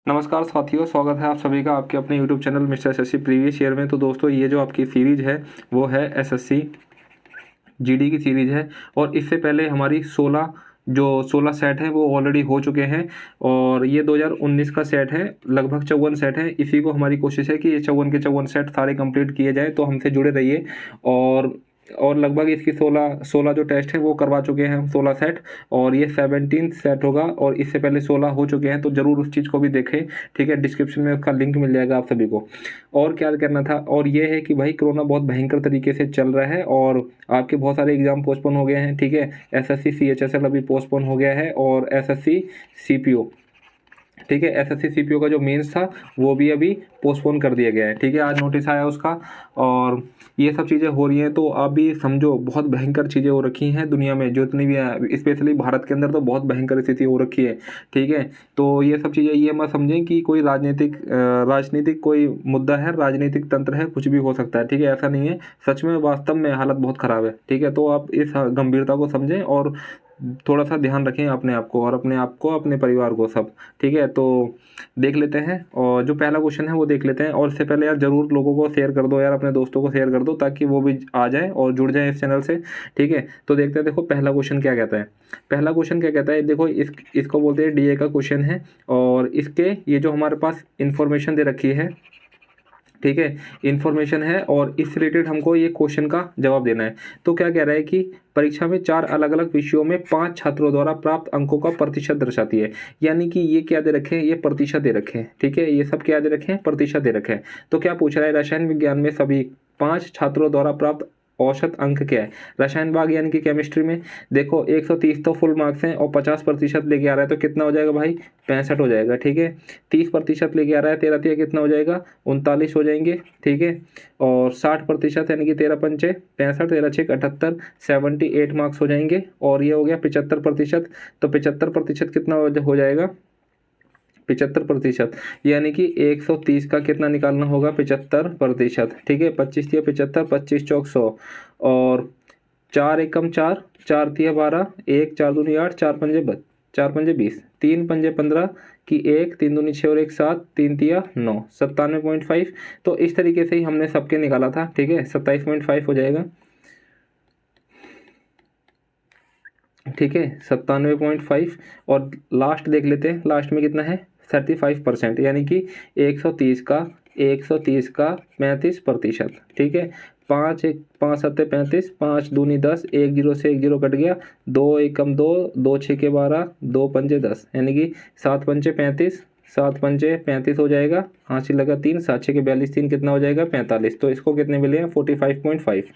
नमस्कार साथियों, स्वागत है आप सभी का आपके अपने YouTube channel mister SSC previous year में। तो दोस्तों, ये जो आपकी सीरीज़ है वो है एसएससी जीडी की सीरीज़ है। और इससे पहले हमारी 16 सेट हैं वो ऑलरेडी हो चुके हैं और ये 2019 का सेट है। लगभग 54 सेट हैं। इसी को हमारी कोशिश है कि ये 54 के 54 सेट सारे कंप्लीट किए जाएँ। तो हमसे जुड़े रहिए। और लगभग इसकी 16 जो टेस्ट हैं वो करवा चुके हैं हम, 16 सेट। और ये 17 सेट होगा और इससे पहले 16 हो चुके हैं। तो ज़रूर उस चीज़ को भी देखें, ठीक है। डिस्क्रिप्शन में उसका लिंक मिल जाएगा आप सभी को। और क्या करना था, और ये है कि भाई कोरोना बहुत भयंकर तरीके से चल रहा है और आपके बहुत सारे एग्जाम पोस्टपोन हो गए हैं, ठीक है। एसएससी सीएचएसएल अभी पोस्टपोन हो गया है और एसएससी सीपीओ, ठीक है, एसएससी सीपीओ का जो मेंस था वो भी अभी पोस्टपोन कर दिया गया है, ठीक है। आज नोटिस आया उसका और ये सब चीज़ें हो रही हैं। तो आप भी समझो, बहुत भयंकर चीज़ें हो रखी हैं दुनिया में, जो इतनी भी है, स्पेशली भारत के अंदर तो बहुत भयंकर स्थिति हो रखी है, ठीक है। तो ये सब चीज़ें ये मत समझें कि कोई राजनीतिक कोई मुद्दा है, राजनीतिक तंत्र है, कुछ भी हो सकता है, ठीक है। ऐसा नहीं है, सच में वास्तव में हालत बहुत ख़राब है, ठीक है। तो आप इस गंभीरता को समझें और थोड़ा सा ध्यान रखें अपने आप को और अपने परिवार को, सब, ठीक है। तो देख लेते हैं और जो पहला क्वेश्चन है वो देख लेते हैं। और इससे पहले यार ज़रूर लोगों को शेयर कर दो यार, अपने दोस्तों को शेयर कर दो ताकि वो भी आ जाएं और जुड़ जाएं इस चैनल से, ठीक है। तो देखते हैं, देखो पहला क्वेश्चन क्या कहता है। पहला क्वेश्चन क्या कहता है, देखो इसको बोलते हैं डीए का क्वेश्चन है और इसके ये जो हमारे पास इंफॉर्मेशन दे रखी है, ठीक है, इन्फॉर्मेशन है और इस रिलेटेड हमको ये क्वेश्चन का जवाब देना है। तो क्या कह रहा है कि परीक्षा में 4 अलग अलग विषयों में 5 छात्रों द्वारा प्राप्त अंकों का प्रतिशत दर्शाती है। यानी कि ये क्या दे रखे हैं, ये प्रतिशत दे रखे हैं, ठीक है। ये सब क्या दे रखे हैं, प्रतिशत दे रखे हैं। तो क्या पूछ रहा है, रसायन विज्ञान में सभी 5 छात्रों द्वारा प्राप्त औसत अंक क्या है। रसायन भाग यानी कि केमिस्ट्री में देखो 130 तो फुल मार्क्स हैं और 50% लेके आ रहा है तो कितना हो जाएगा भाई, 65 हो जाएगा, ठीक है। 30% लेके आ रहा है, 13 कितना हो जाएगा, 39 हो जाएंगे, ठीक है। और 60% यानी कि 13 पंचे 65, 13 छः 78, 78 मार्क्स हो जाएंगे। और ये हो गया 75%। तो 75% कितना हो जाएगा, 75%, यानी कि 130 का कितना निकालना होगा, 75%, ठीक है। 25 तिया 75, 25 चौक 100 और 4 एकम 4, 4 तिया 12, 1 4 दूनी 8, 4 पंजे 20, 3 पंजे 15 की 1, 3 दूनी 6 और 1 7, 3 तिया 9, 97.5। तो इस तरीके से ही हमने सबके निकाला था, ठीक है। 27.5 हो जाएगा, ठीक है, 97.5। और लास्ट देख लेते हैं, लास्ट में कितना है, 35%, यानी कि 130 का 35%, ठीक है। 5 7 35, 5 दूनी 10, 1 0 से 1 0 कट गया, 2 एकम 2, 2 6 के 12, 2 पंजे 10, यानी कि 7 पंचे 35, 7 पंचे 35 हो जाएगा, हासिल लगा 3, 7 6 के 42, 3 कितना हो जाएगा, 45। तो इसको कितने मिले हैं, 45.5।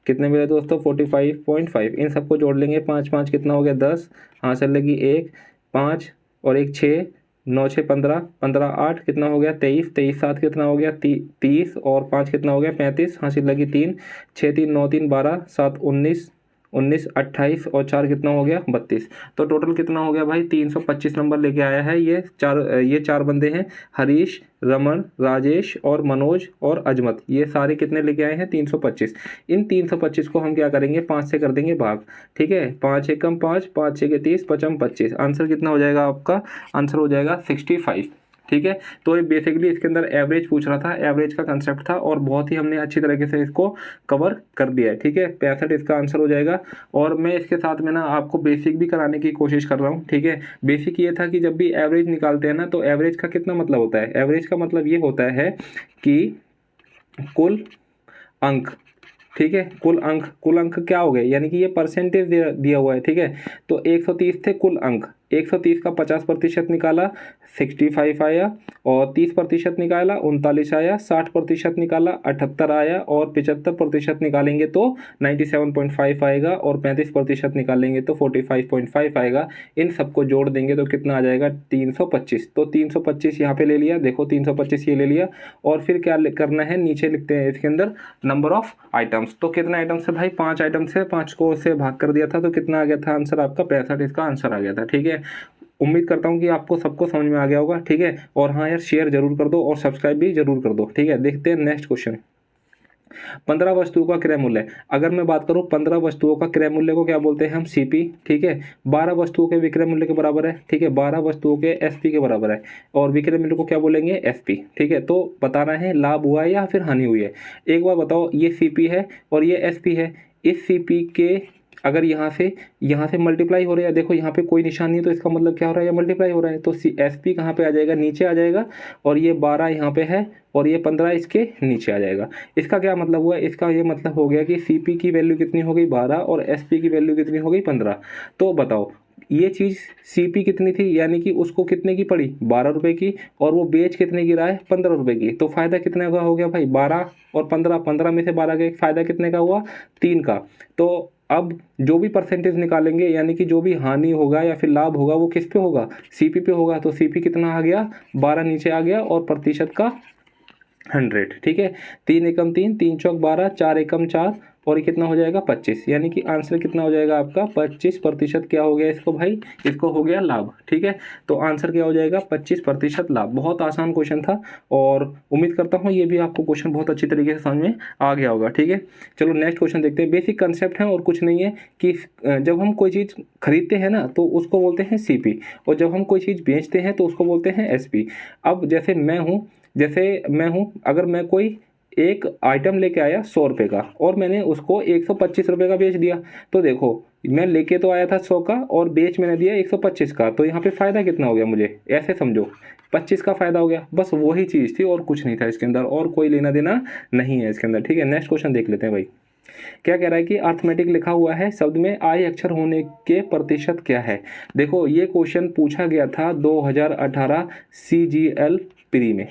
कितने मिले दोस्तों, 45.5। इन सबको जोड़ लेंगे, 5 5 कितना हो गया, 10, हासिल लगी 1, 5 और 1 6, 9 6 15, 15 8 कितना हो गया, 23, 23 7 कितना हो गया, 30 और 5 कितना हो गया, 35, हासिल लगी 3, 6 3 9 3 12, 7 19, 19 28 और 4 कितना हो गया, 32। तो टोटल कितना हो गया भाई, 325 नंबर लेके आया है ये चार बंदे हैं, हरीश, रमन, राजेश और मनोज और अजमत। ये सारे कितने लेके आए हैं, 325। इन 325 को हम क्या करेंगे, 5 से कर देंगे भाग, ठीक है। 5 एकम 5, 5 6 के 30, 5 25। आंसर कितना हो जाएगा आपका, आंसर हो जाएगा 65, ठीक है। तो ये बेसिकली इसके अंदर एवरेज पूछ रहा था, एवरेज का कंसेप्ट था और बहुत ही हमने अच्छी तरीके से इसको कवर कर दिया है, ठीक है। 65 इसका आंसर हो जाएगा। और मैं इसके साथ में ना आपको बेसिक भी कराने की कोशिश कर रहा हूँ, ठीक है। बेसिक ये था कि जब भी एवरेज निकालते हैं ना, तो एवरेज का कितना मतलब होता है, एवरेज का मतलब ये होता है कि कुल अंक, ठीक है। कुल अंक क्या हो गए, यानी कि ये परसेंटेज दिया हुआ है, ठीक है। तो 130 थे कुल अंक, 130 का 50% निकाला, 65 आया। और 30% निकाला, 39 आया। 60% निकाला, 78 आया। और 75% निकालेंगे तो 97.5 आएगा। और 35% निकालेंगे तो 45.5 आएगा। इन सबको जोड़ देंगे तो कितना आ जाएगा, 325। तो 325 यहाँ पे ले लिया, देखो 325 ये ले लिया। और फिर क्या करना है, नीचे लिखते हैं इसके अंदर नंबर ऑफ आइटम्स। तो कितना आइटम्स है भाई, 5 आइटम्स है, 5 को से भाग कर दिया था तो कितना आ गया था आंसर आपका, 65 इसका आंसर आ गया था, ठीक है। उम्मीद करता हूँ कि आपको सबको समझ में आ गया होगा, ठीक है। और हाँ यार, शेयर जरूर कर दो और सब्सक्राइब भी जरूर कर दो, ठीक है। देखते हैं नेक्स्ट क्वेश्चन। 15 वस्तुओं का क्रय मूल्य, अगर मैं बात करूं 15 वस्तुओं का क्रय मूल्य को क्या बोलते हैं हम, सीपी, ठीक है। 12 वस्तुओं के विक्रय मूल्य के बराबर है, ठीक है, 12 वस्तुओं के एसपी के बराबर है, और विक्रय मूल्य को क्या बोलेंगे, एसपी, ठीक है। तो बताना है लाभ हुआ है या फिर हानि हुई है। एक बार बताओ, ये सीपी है और ये एसपी है, इस सीपी के अगर यहाँ से मल्टीप्लाई हो रहा है, देखो यहाँ पे कोई निशान नहीं है, तो इसका मतलब क्या हो रहा है, ये मल्टीप्लाई हो रहा है, तो एस पी कहाँ पे आ जाएगा, नीचे आ जाएगा, और ये 12 यहाँ पे है और ये 15 इसके नीचे आ जाएगा। इसका क्या मतलब हुआ, इसका ये मतलब हो गया कि सी पी की वैल्यू कितनी हो गई 12 और एस पी की वैल्यू कितनी हो गई 15। तो बताओ ये चीज़ सी पी कितनी थी, यानी कि उसको कितने की पड़ी, 12 रुपये की, और वो बेच कितने की रहा है, 15 रुपये की। तो फ़ायदा कितने का हो गया भाई, 12 और 15, 15 में से 12 का फ़ायदा कितने का हुआ, 3 का। तो अब जो भी परसेंटेज निकालेंगे, यानी कि जो भी हानि होगा या फिर लाभ होगा, वो किस पे होगा, सीपी पे होगा। तो सीपी कितना आ गया, 12 नीचे आ गया, और प्रतिशत का 100, ठीक है। 3 एकम 3, 3 चौक 12, 4 एकम 4, और ये कितना हो जाएगा 25, यानी कि आंसर कितना हो जाएगा आपका 25% क्या हो गया इसको भाई, इसको हो गया लाभ, ठीक है। तो आंसर क्या हो जाएगा 25% लाभ। बहुत आसान क्वेश्चन था, और उम्मीद करता हूँ ये भी आपको क्वेश्चन बहुत अच्छी तरीके से समझ में आ गया होगा, ठीक है। चलो नेक्स्ट क्वेश्चन देखते हैं। बेसिक कंसेप्ट है और कुछ नहीं है कि जब हम कोई चीज़ खरीदते हैं ना तो उसको बोलते हैं सीपी, और जब हम कोई चीज़ बेचते हैं तो उसको बोलते हैं एसपी। अब जैसे मैं हूँ, अगर मैं कोई एक आइटम लेके आया 100 रुपये का, और मैंने उसको 125 रुपये का बेच दिया, तो देखो मैं लेके तो आया था 100 का और बेच मैंने दिया 125 का, तो यहाँ पे फ़ायदा कितना हो गया, मुझे ऐसे समझो 25 का फ़ायदा हो गया। बस वही चीज़ थी और कुछ नहीं था इसके अंदर, और कोई लेना देना नहीं है इसके अंदर, ठीक है। नेक्स्ट क्वेश्चन देख लेते हैं भाई। क्या कह रहा है कि अर्थमेटिक लिखा हुआ है, शब्द में आई अक्षर होने के प्रतिशत क्या है। देखो ये क्वेश्चन पूछा गया था 2018 CGL प्री में,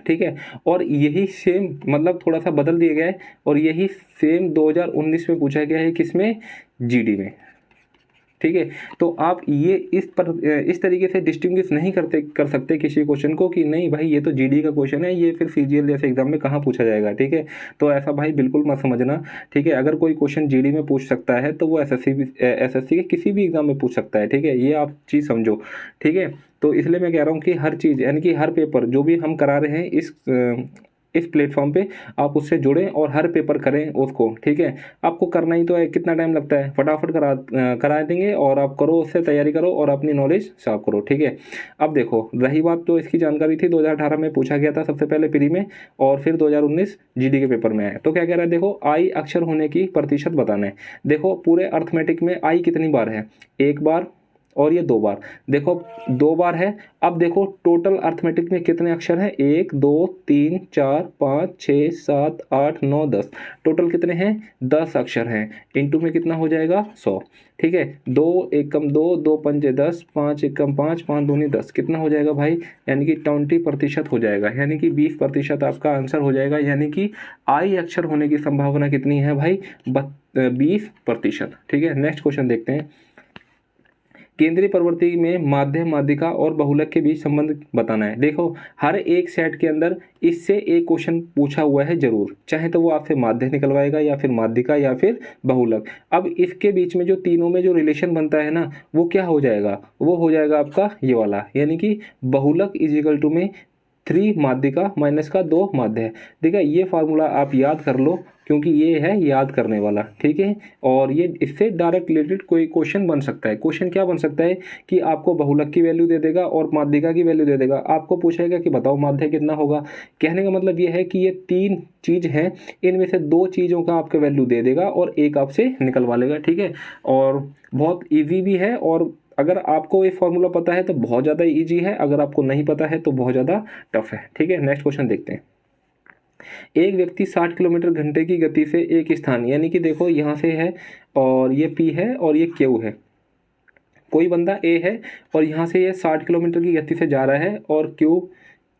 ठीक है, और यही सेम मतलब थोड़ा सा बदल दिया गया है, और यही सेम 2019 में पूछा गया है, किसमें, जीडी में, ठीक है। तो आप ये इस तरीके से डिस्टिंग्विश नहीं कर सकते किसी क्वेश्चन को कि नहीं भाई ये तो जीडी का क्वेश्चन है, ये फिर सीजीएल जैसे एग्जाम में कहाँ पूछा जाएगा, ठीक है। तो ऐसा भाई बिल्कुल मत समझना, ठीक है। अगर कोई क्वेश्चन जीडी में पूछ सकता है तो वो एसएससी के किसी भी एग्जाम में पूछ सकता है, ठीक है, ये आप चीज़ समझो, ठीक है। तो इसलिए मैं कह रहा हूँ कि हर चीज़, यानी कि हर पेपर जो भी हम करा रहे हैं इस प्लेटफॉर्म पे, आप उससे जुड़ें और हर पेपर करें उसको, ठीक है। आपको करना ही तो है, कितना टाइम लगता है, फटाफट करा देंगे, और आप करो, उससे तैयारी करो और अपनी नॉलेज साफ करो, ठीक है। अब देखो रही बात, तो इसकी जानकारी थी 2018 में पूछा गया था सबसे पहले प्री में, और फिर 2019 जीडी के पेपर में आया। तो क्या कह रहा है, देखो आई अक्षर होने की प्रतिशत बताना है। देखो पूरे अर्थमेटिक में आई कितनी बार है, 1 बार, और ये 2 बार, देखो 2 बार है। अब देखो टोटल अर्थमेटिक में कितने अक्षर हैं, 1 2 3 4 5 6 7 8 9 10, टोटल कितने हैं, 10 अक्षर हैं। इनटू में कितना हो जाएगा 100, ठीक है। 2 एकम 2, 2 पंजे 10, 5 एकम 5, 5 दूनी 10, कितना हो जाएगा भाई, यानी कि 20% हो जाएगा, यानी कि 20% आपका आंसर हो जाएगा। यानी कि आई अक्षर होने की संभावना कितनी है भाई, 20%, ठीक है। नेक्स्ट क्वेश्चन देखते हैं। केंद्रीय प्रवृत्ति में माध्य, माध्यिका और बहुलक के बीच संबंध बताना है। देखो हर एक सेट के अंदर इससे एक क्वेश्चन पूछा हुआ है जरूर, चाहे तो वो आपसे माध्य निकलवाएगा या फिर माध्यिका या फिर बहुलक। अब इसके बीच में जो तीनों में जो रिलेशन बनता है ना, वो क्या हो जाएगा, वो हो जाएगा आपका ये वाला, यानी कि बहुलक इज इक्वल टू में 3 माध्यिका माइनस का 2 माध्य है। ठीक है, ये फार्मूला आप याद कर लो, क्योंकि ये है याद करने वाला, ठीक है। और ये इससे डायरेक्ट रिलेटेड कोई क्वेश्चन बन सकता है। क्वेश्चन क्या बन सकता है कि आपको बहुलक की वैल्यू दे देगा और माध्यिका की वैल्यू दे देगा, आपको पूछेगा कि बताओ माध्य कितना होगा। कहने का मतलब ये है कि ये 3 चीज़ हैं, इनमें से 2 चीज़ों का आपके वैल्यू दे देगा और एक आपसे निकलवा लेगा, ठीक है। और बहुत ईजी भी है, और अगर आपको ये फॉर्मूला पता है तो बहुत ज़्यादा इजी है, अगर आपको नहीं पता है तो बहुत ज़्यादा टफ है, ठीक है। नेक्स्ट क्वेश्चन देखते हैं। एक व्यक्ति 60 किलोमीटर घंटे की गति से एक स्थान, यानी कि देखो यहाँ से है और ये P है और ये Q है, कोई बंदा A है और यहाँ से ये 60 किलोमीटर की गति से जा रहा है और Q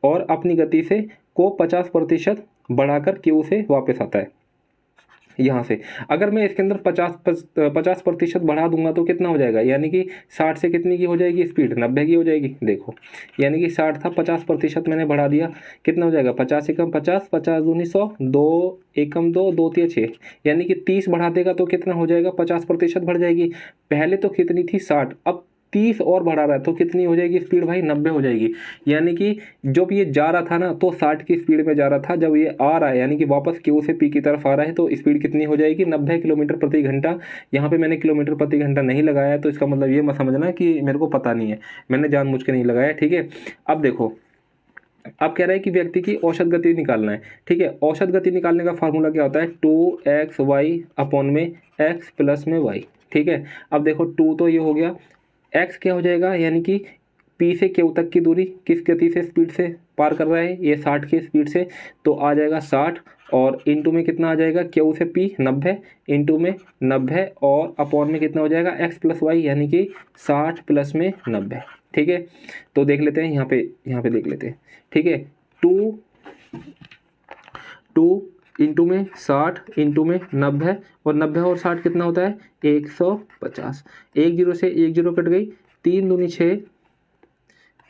और अपनी गति से को 50% बढ़ाकर Q से वापस आता है। यहाँ से अगर मैं इसके अंदर 50% बढ़ा दूंगा तो कितना हो जाएगा, यानी कि 60 से कितनी की हो जाएगी स्पीड, 90 की हो जाएगी। देखो यानी कि 60 था, 50% मैंने बढ़ा दिया, कितना हो जाएगा 50 एकम 50, 50 दूनी 100, 2 एकम 2, 2 तिया 6, यानी कि 30 बढ़ा देगा तो कितना हो जाएगा 50% बढ़ जाएगी। पहले तो कितनी थी 60, अब 30 और बढ़ा रहा है तो कितनी हो जाएगी स्पीड भाई, 90 हो जाएगी। यानी कि जब ये जा रहा था ना तो 60 की स्पीड में जा रहा था, जब ये आ रहा है यानी कि वापस क्यू से पी की तरफ आ रहा है तो स्पीड कितनी हो जाएगी, 90 किलोमीटर प्रति घंटा। यहाँ पे मैंने किलोमीटर प्रति घंटा नहीं लगाया तो इसका मतलब ये मत समझना कि मेरे को पता नहीं है, मैंने जानबूझ के नहीं लगाया, ठीक है। अब देखो, अब कह रहा है कि व्यक्ति की औसत गति निकालना है, ठीक है। औसत गति निकालने का फार्मूला क्या होता है, 2xy अपॉन में x प्लस में y, ठीक है। अब देखो 2 तो ये हो गया, x क्या हो जाएगा, यानी कि p से q तक की दूरी किस गति से स्पीड से पार कर रहा है, ये 60 की स्पीड से, तो आ जाएगा 60 और इंटू में कितना आ जाएगा, q से p 90, इंटू में 90 और अपॉन में कितना हो जाएगा x प्लस वाई, यानी कि 60 प्लस में 90, ठीक है। तो देख लेते हैं यहाँ पे देख लेते हैं, ठीक है। 2 इंटू में 60 इंटू में 90 और 90 और 60 कितना होता है, 150। 1 0 से 1 0 कट गई, 3 दूनी 6,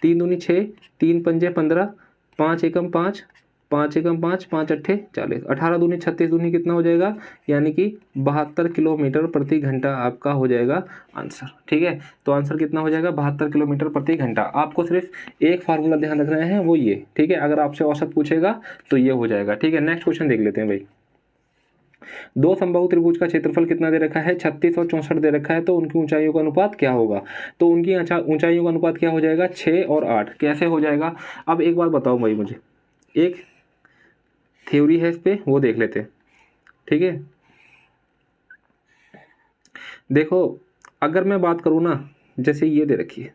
3 दूनी 6, 3 पंजे 15, 5 एकम 5, 5 एकम 5, 5 अट्ठे 40, 18 दूनी 36 दूनी कितना हो जाएगा, यानी कि 72 किलोमीटर प्रति घंटा आपका हो जाएगा आंसर, ठीक है। तो आंसर कितना हो जाएगा, 72 किलोमीटर प्रति घंटा। आपको सिर्फ एक फार्मूला ध्यान रखना है, वो ये, ठीक है। अगर आपसे औसत पूछेगा तो ये हो जाएगा, ठीक है। नेक्स्ट क्वेश्चन देख लेते हैं भाई। दो समबाहु त्रिभुज का क्षेत्रफल कितना दे रखा है, 36 और 64 दे रखा है, तो उनकी ऊंचाइयों का अनुपात क्या होगा। तो उनकी ऊंचाइयों का अनुपात क्या हो जाएगा, 6 और 8। कैसे हो जाएगा, अब एक बार बताओ भाई मुझे, एक थ्योरी है इस पे, वो देख लेते हैं, ठीक है। देखो अगर मैं बात करूँ ना, जैसे ये दे रखी है,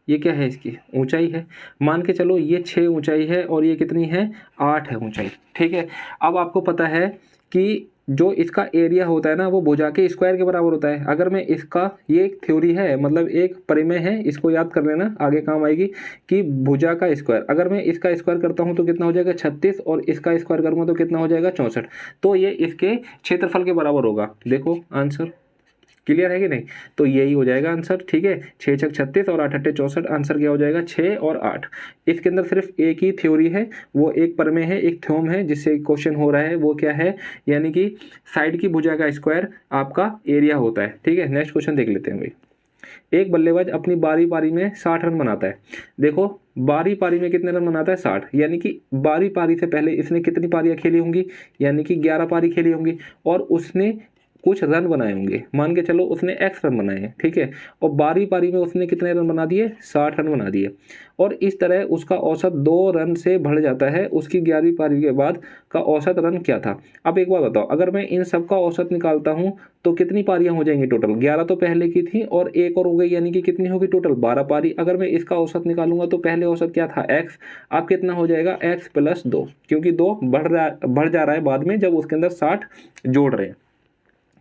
ये क्या है, इसकी ऊंचाई है, मान के चलो ये 6 ऊंचाई है और ये कितनी है, 8 है ऊंचाई, ठीक है। अब आपको पता है कि जो इसका एरिया होता है ना वो भुजा के स्क्वायर के बराबर होता है। अगर मैं इसका, ये एक थ्योरी है, मतलब एक परिमेय है, इसको याद कर लेना, आगे काम आएगी, कि भुजा का स्क्वायर, अगर मैं इसका स्क्वायर करता हूँ तो कितना हो जाएगा 36 और इसका स्क्वायर करूँगा तो कितना हो जाएगा 64, तो ये इसके क्षेत्रफल के बराबर होगा। देखो आंसर क्लियर है कि नहीं, तो यही हो जाएगा आंसर, ठीक है। 6 6 36 और 8 8 64, आंसर क्या हो जाएगा 6 और 8। इसके अंदर सिर्फ एक ही थ्योरी है, वो एक प्रमेय है, एक थ्योरम है जिससे क्वेश्चन हो रहा है, वो क्या है, यानी कि साइड की भुजा का स्क्वायर आपका एरिया होता है, ठीक है। नेक्स्ट क्वेश्चन देख लेते हैं भाई। एक बल्लेबाज अपनी बारी पारी में 60 रन बनाता है। देखो बारी पारी में कितने रन बनाता है, 60, यानी कि बारी पारी से पहले इसने कितनी पारियां खेली होंगी, यानी कि 11 पारी खेली होंगी, और उसने कुछ रन बनाए होंगे, मान के चलो उसने x रन बनाए हैं, ठीक है। और बारी पारी में उसने कितने रन बना दिए, 60 रन बना दिए, और इस तरह उसका औसत 2 रन से बढ़ जाता है। उसकी 11वीं पारी के बाद का औसत रन क्या था। अब एक बार बताओ, अगर मैं इन सब का औसत निकालता हूं तो कितनी पारियां हो जाएंगी टोटल, 11 तो पहले की थी और एक और हो गई, यानी कि कितनी होगी टोटल 12 पारी। अगर मैं इसका औसत निकालूंगा तो पहले औसत क्या था, x, अब कितना हो जाएगा x प्लस 2, क्योंकि 2 बढ़ जा रहा है बाद में जब उसके अंदर 60 जोड़ रहे हैं,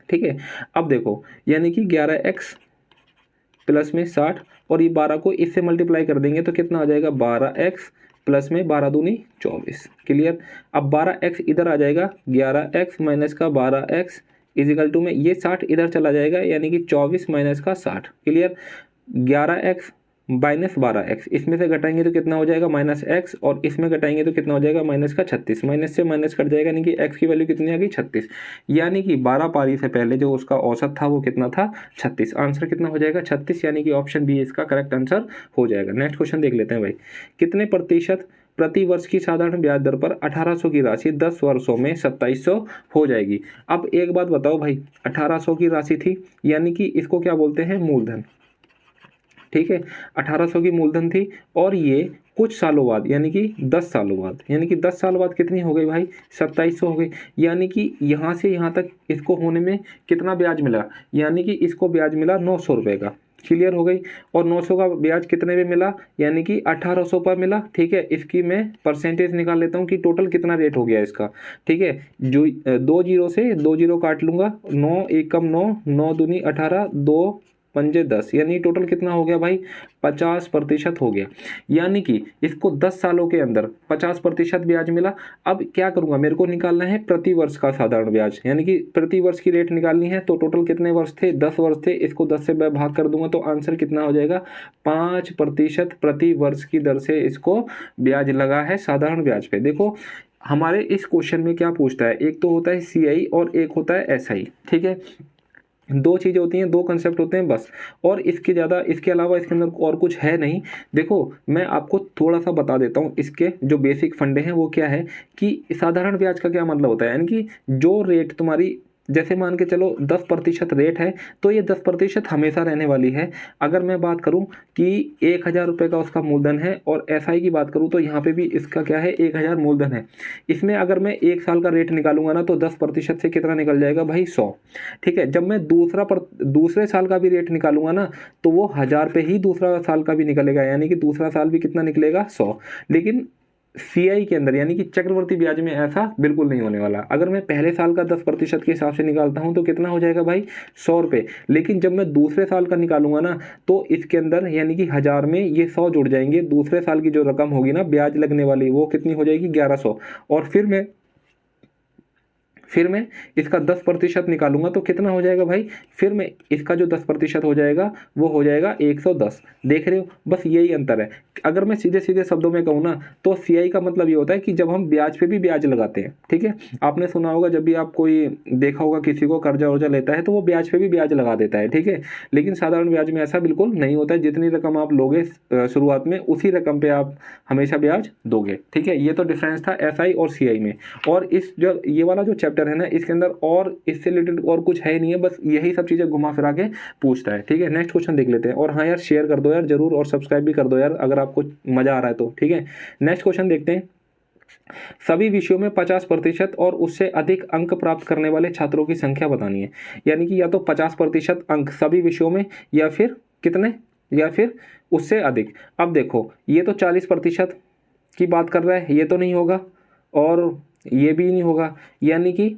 ठीक है। अब देखो यानी कि 11x प्लस में 60 और ये 12 को इससे मल्टीप्लाई कर देंगे तो कितना आ जाएगा, 12x प्लस में 12 दूनी 24, क्लियर। अब 12x इधर आ जाएगा, 11x माइनस का 12x इजिकल टू में ये 60 इधर चला जाएगा, यानी कि 24 माइनस का 60, क्लियर। 11x माइनस 12x, इसमें से घटाएंगे तो कितना हो जाएगा -x, और इसमें घटाएंगे तो कितना हो जाएगा माइनस का 36, माइनस से माइनस कट जाएगा, यानी कि x की वैल्यू कितनी आ गई 36, यानी कि 12 पारी से पहले जो उसका औसत था वो कितना था 36। आंसर कितना हो जाएगा 36, यानी कि ऑप्शन बी इसका करेक्ट आंसर हो जाएगा। नेक्स्ट क्वेश्चन देख लेते हैं भाई। कितने प्रतिशत प्रति वर्ष की साधारण ब्याज दर पर 1800 की राशि 10 वर्षों में 2700 हो जाएगी। अब एक बात बताओ भाई, 1800 की राशि थी, यानी कि इसको क्या बोलते हैं, मूलधन, ठीक है। 1800 की मूलधन थी और ये कुछ सालों बाद, यानी कि 10 सालों बाद, यानी कि 10 साल बाद कितनी हो गई भाई, 2700 हो गई। यानी कि यहाँ से यहाँ तक इसको होने में कितना ब्याज मिला, यानी कि इसको ब्याज मिला 900 रुपये का, क्लियर हो गई। और 900 का ब्याज कितने में मिला, यानी कि 1800 पर मिला, ठीक है। इसकी मैं परसेंटेज निकाल लेता हूँ कि टोटल कितना रेट हो गया इसका, ठीक है। जो 2 जीरो से 2 जीरो काट लूँगा, 9 एकम 9, 9 दूनी 18, 2 पंजे 10, यानी टोटल कितना हो गया भाई, 50% हो गया। यानी कि इसको 10 सालों के अंदर 50% ब्याज मिला। अब क्या करूंगा, मेरे को निकालना है प्रति वर्ष का साधारण ब्याज, यानी कि प्रति वर्ष की रेट निकालनी है। तो टोटल कितने वर्ष थे, 10 वर्ष थे, इसको 10 से भाग कर दूंगा तो आंसर कितना हो जाएगा, 5% प्रति वर्ष की दर से इसको ब्याज लगा है साधारण ब्याज पे। देखो हमारे इस क्वेश्चन में क्या पूछता है, एक तो होता है CI और एक होता है SI, ठीक है। दो चीज़ें होती हैं, दो कंसेप्ट होते हैं बस, और इसके ज़्यादा, इसके अलावा इसके अंदर और कुछ है नहीं। देखो मैं आपको थोड़ा सा बता देता हूँ, इसके जो बेसिक फंडे हैं वो क्या है कि साधारण ब्याज का क्या मतलब होता है, यानी कि जो रेट तुम्हारी, जैसे मान के चलो 10% रेट है, तो ये 10% हमेशा रहने वाली है। अगर मैं बात करूं कि 1,000 रुपये का उसका मूलधन है, और एसआई की बात करूं तो यहाँ पे भी इसका क्या है, 1,000 मूलधन है। इसमें अगर मैं 1 साल का रेट निकालूंगा ना, तो 10% से कितना निकल जाएगा भाई, 100। ठीक है, जब मैं दूसरे साल का भी रेट निकालूंगा ना, तो वो 1,000 पे ही दूसरा साल का भी निकलेगा, यानी कि दूसरा साल भी कितना निकलेगा, 100। लेकिन सीआई के अंदर, यानी कि चक्रवर्ती ब्याज में ऐसा बिल्कुल नहीं होने वाला। अगर मैं पहले साल का 10% के हिसाब से निकालता हूं तो कितना हो जाएगा भाई, 100 रुपये। लेकिन जब मैं दूसरे साल का निकालूंगा ना, तो इसके अंदर यानी कि 1,000 में ये 100 जुड़ जाएंगे, दूसरे साल की जो रकम होगी ना ब्याज लगने वाली, वो कितनी हो जाएगी, 1,100। और फिर मैं इसका 10% निकालूंगा तो कितना हो जाएगा भाई, फिर मैं इसका जो 10% हो जाएगा वो हो जाएगा 110। देख रहे हो, बस यही अंतर है। अगर मैं सीधे सीधे शब्दों में कहूँ ना, तो सीआई का मतलब ये होता है कि जब हम ब्याज पे भी ब्याज लगाते हैं। ठीक है, आपने सुना होगा, जब भी आप कोई देखा होगा किसी को कर्जा वर्जा लेता है तो वो ब्याज पे भी ब्याज लगा देता है। ठीक है, लेकिन साधारण ब्याज में ऐसा बिल्कुल नहीं होता है। जितनी रकम आप लोगे शुरुआत में, उसी रकम पे आप हमेशा ब्याज दोगे। ठीक है, ये तो डिफरेंस था एसआई और सीआई में। और इस जो ये वाला जो चैप्टर है ना, इसके अंदर और इससे रिलेटेड और कुछ है ही नहीं है, बस यही सब चीज़ें घुमा फिरा के पूछता है। ठीक है, नेक्स्ट क्वेश्चन देख लेते हैं। और हाँ यार, शेयर कर दो यार जरूर, और सब्सक्राइब भी कर दो यार अगर आपको मजा आ रहा है तो। ठीक है, नेक्स्ट क्वेश्चन देखते हैं। सभी विषयों में 50% और उससे अधिक अंक प्राप्त करने वाले छात्रों की संख्या बतानी है। यानी कि या तो 50% अंक सभी विषयों में, या फिर कितने, या फिर उससे अधिक। अब देखो, ये तो 40% की बात कर रहा है, ये तो नहीं होगा, और ये भी नहीं होगा। यानी कि